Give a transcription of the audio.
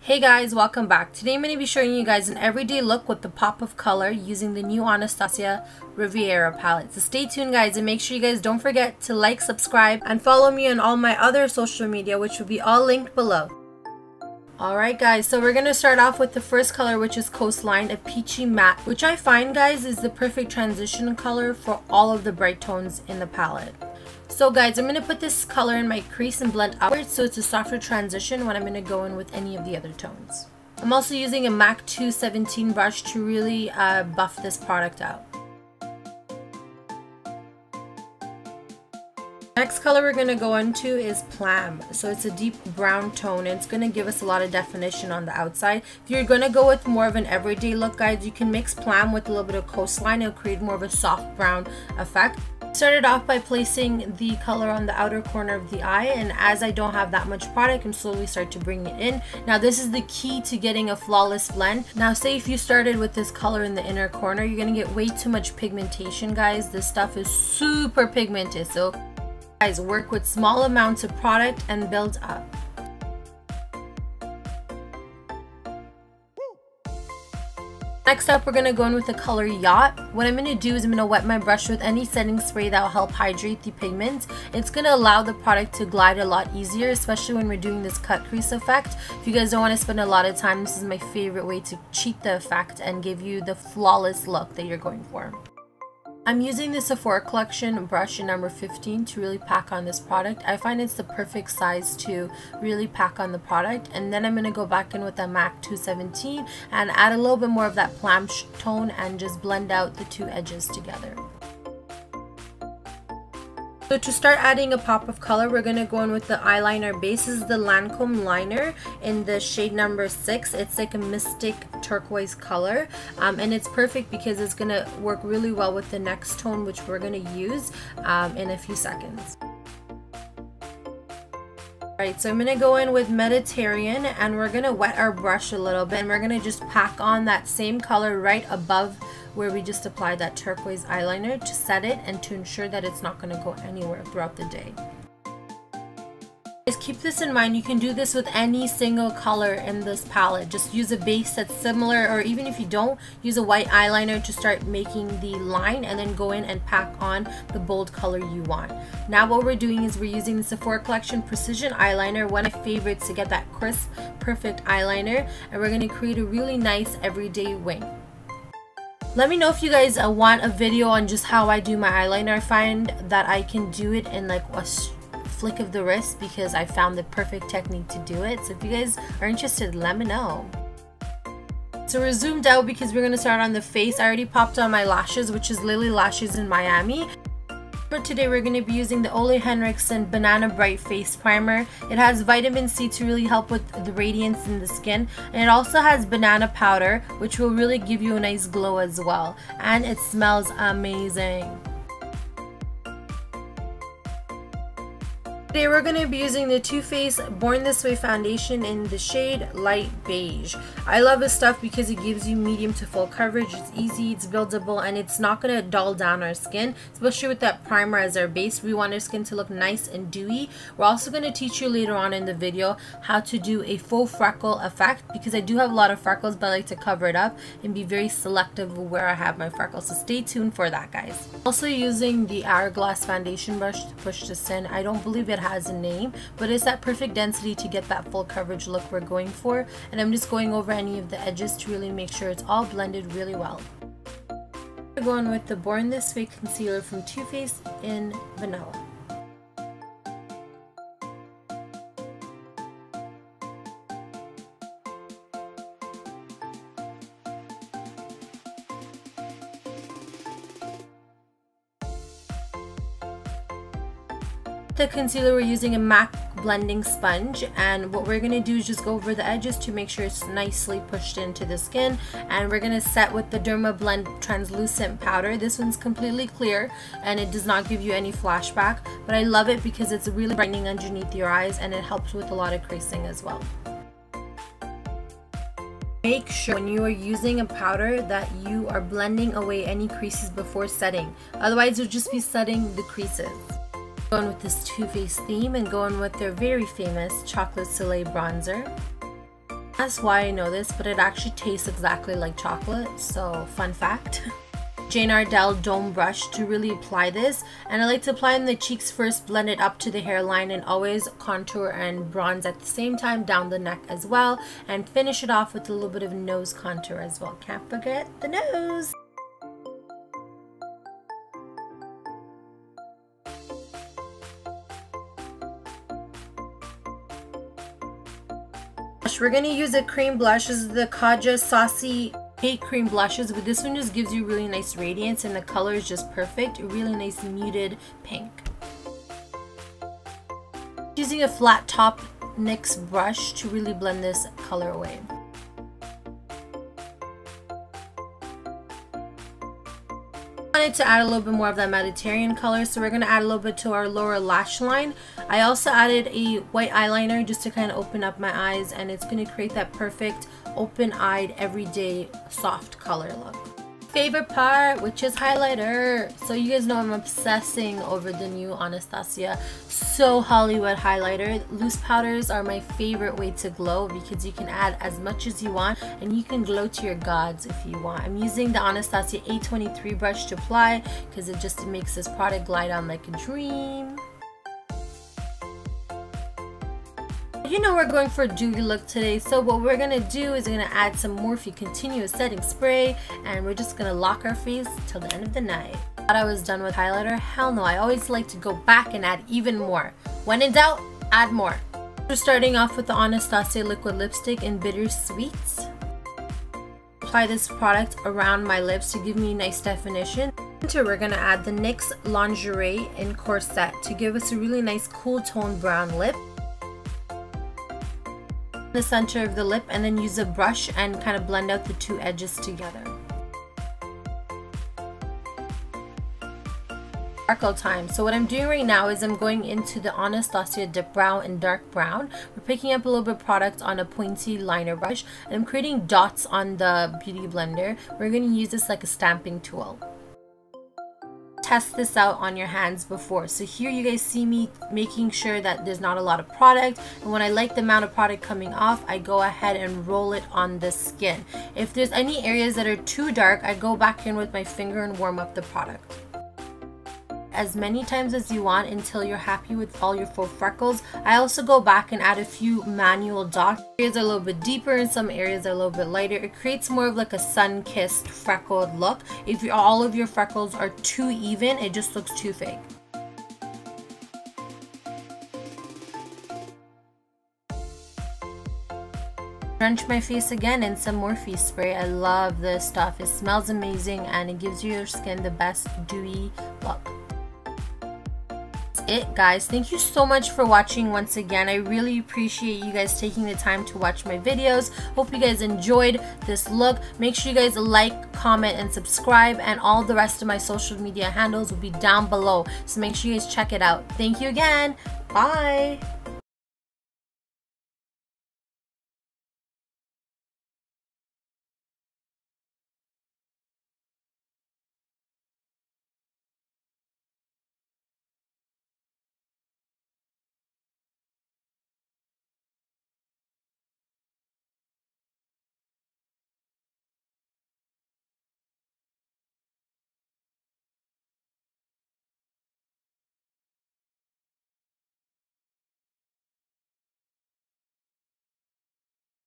Hey guys, welcome back. Today I'm going to be showing you guys an everyday look with the pop of color using the new Anastasia Riviera Palette. So stay tuned guys, and make sure you guys don't forget to like, subscribe, and follow me on all my other social media, which will be all linked below. Alright guys, so we're going to start off with the first color, which is Coastline, a peachy matte, which I find guys is the perfect transition color for all of the bright tones in the palette. So guys, I'm going to put this color in my crease and blend outwards so it's a softer transition when I'm going to go in with any of the other tones. I'm also using a MAC 217 brush to really buff this product out. Next color we're going to go into is Plum. So it's a deep brown tone and it's going to give us a lot of definition on the outside. If you're going to go with more of an everyday look guys, you can mix Plum with a little bit of Coastline. It'll create more of a soft brown effect. Started off by placing the color on the outer corner of the eye, and as I don't have that much product, I'm slowly start to bring it in. Now this is the key to getting a flawless blend. Now say if you started with this color in the inner corner, you're gonna get way too much pigmentation guys. This stuff is super pigmented, so guys, work with small amounts of product and build up. Next up, we're going to go in with the color Yacht. What I'm going to do is I'm going to wet my brush with any setting spray that will help hydrate the pigment. It's going to allow the product to glide a lot easier, especially when we're doing this cut crease effect. If you guys don't want to spend a lot of time, this is my favorite way to cheat the effect and give you the flawless look that you're going for. I'm using the Sephora collection brush in number 15 to really pack on this product. I find it's the perfect size to really pack on the product. And then I'm going to go back in with the MAC 217 and add a little bit more of that plum tone and just blend out the two edges together. So to start adding a pop of color, we're going to go in with the eyeliner base. This is the Lancome liner in the shade number 6. It's like a mystic turquoise color, and it's perfect because it's going to work really well with the next tone, which we're going to use in a few seconds. Alright, so I'm going to go in with Mediterranean and we're going to wet our brush a little bit, and we're going to just pack on that same color right above where we just applied that turquoise eyeliner to set it and to ensure that it's not going to go anywhere throughout the day. Just keep this in mind, you can do this with any single color in this palette. Just use a base that's similar, or even if you don't, use a white eyeliner to start making the line and then go in and pack on the bold color you want. Now what we're doing is we're using the Sephora collection precision eyeliner, one of my favorites to get that crisp, perfect eyeliner, and we're going to create a really nice everyday wing. Let me know if you guys want a video on just how I do my eyeliner. I find that I can do it in like a flick of the wrist because I found the perfect technique to do it. So if you guys are interested, let me know. So we're zoomed out because we're going to start on the face. I already popped on my lashes, which is Lilly lashes in Miami. For today, we're going to be using the Henriksen Banana Bright Face Primer. It has vitamin C to really help with the radiance in the skin. And it also has banana powder, which will really give you a nice glow as well. And it smells amazing. Today we're going to be using the Too Faced Born This Way foundation in the shade Light Beige. I love this stuff because it gives you medium to full coverage. It's easy, it's buildable, and it's not going to dull down our skin, especially with that primer as our base. We want our skin to look nice and dewy. We're also going to teach you later on in the video how to do a faux freckle effect, because I do have a lot of freckles, but I like to cover it up and be very selective of where I have my freckles. So stay tuned for that guys. Also using the Hourglass foundation brush to push this in. I don't believe it has a name, but it's that perfect density to get that full coverage look we're going for, and I'm just going over any of the edges to really make sure it's all blended really well. We're going with the Born This Way concealer from Too Faced in Vanilla. The concealer, we're using a MAC blending sponge, and what we're going to do is just go over the edges to make sure it's nicely pushed into the skin. And we're going to set with the Dermablend translucent powder. This one's completely clear and it does not give you any flashback, but I love it because it's really brightening underneath your eyes and it helps with a lot of creasing as well. Make sure when you are using a powder that you are blending away any creases before setting, otherwise you'll just be setting the creases. Going with this Too Faced theme and going with their very famous Chocolate Soleil Bronzer. That's why I know this, but it actually tastes exactly like chocolate, so fun fact. Jane Ardell Dome Brush to really apply this, and I like to apply in the cheeks first, blend it up to the hairline, and always contour and bronze at the same time down the neck as well, and finish it off with a little bit of nose contour as well. Can't forget the nose. We're going to use a cream blush. This is the Kaja Saucy Hate Cream Blushes, but this one just gives you really nice radiance and the color is just perfect. A really nice muted pink. Using a flat top NYX brush to really blend this color away. I wanted to add a little bit more of that Mediterranean color, so we're going to add a little bit to our lower lash line. I also added a white eyeliner just to kind of open up my eyes, and it's going to create that perfect open-eyed everyday soft color look. Favorite part, which is highlighter. So you guys know I'm obsessing over the new Anastasia So Hollywood highlighter. Loose powders are my favorite way to glow because you can add as much as you want and you can glow to your gods if you want. I'm using the Anastasia A23 brush to apply because it just makes this product glide on like a dream. You know we're going for a dewy look today, so what we're going to do is we're going to add some Morphe Continuous Setting Spray, and we're just going to lock our face till the end of the night. Thought I was done with highlighter? Hell no, I always like to go back and add even more. When in doubt, add more. We're starting off with the Anastasia Liquid Lipstick in Bittersweet. Apply this product around my lips to give me nice definition. We're going to add the NYX Lingerie in Corset to give us a really nice cool tone brown lip. The center of the lip, and then use a brush and kind of blend out the two edges together. Sparkle time. So what I'm doing right now is I'm going into the Anastasia Dipbrow in dark brown. We're picking up a little bit of product on a pointy liner brush, and I'm creating dots on the beauty blender. We're going to use this like a stamping tool. Test this out on your hands before. So here you guys see me making sure that there's not a lot of product, and when I like the amount of product coming off, I go ahead and roll it on the skin. If there's any areas that are too dark, I go back in with my finger and warm up the product. As many times as you want until you're happy with all your faux freckles. I also go back and add a few manual dots. Areas are a little bit deeper and some areas are a little bit lighter. It creates more of like a sun-kissed freckled look. If all of your freckles are too even, it just looks too fake. Drench my face again in some Morphe spray. I love this stuff. It smells amazing and it gives your skin the best dewy look. It, guys. Thank you so much for watching once again. I really appreciate you guys taking the time to watch my videos. Hope you guys enjoyed this look. Make sure you guys like, comment, and subscribe, and all the rest of my social media handles will be down below, so make sure you guys check it out. Thank you again. Bye.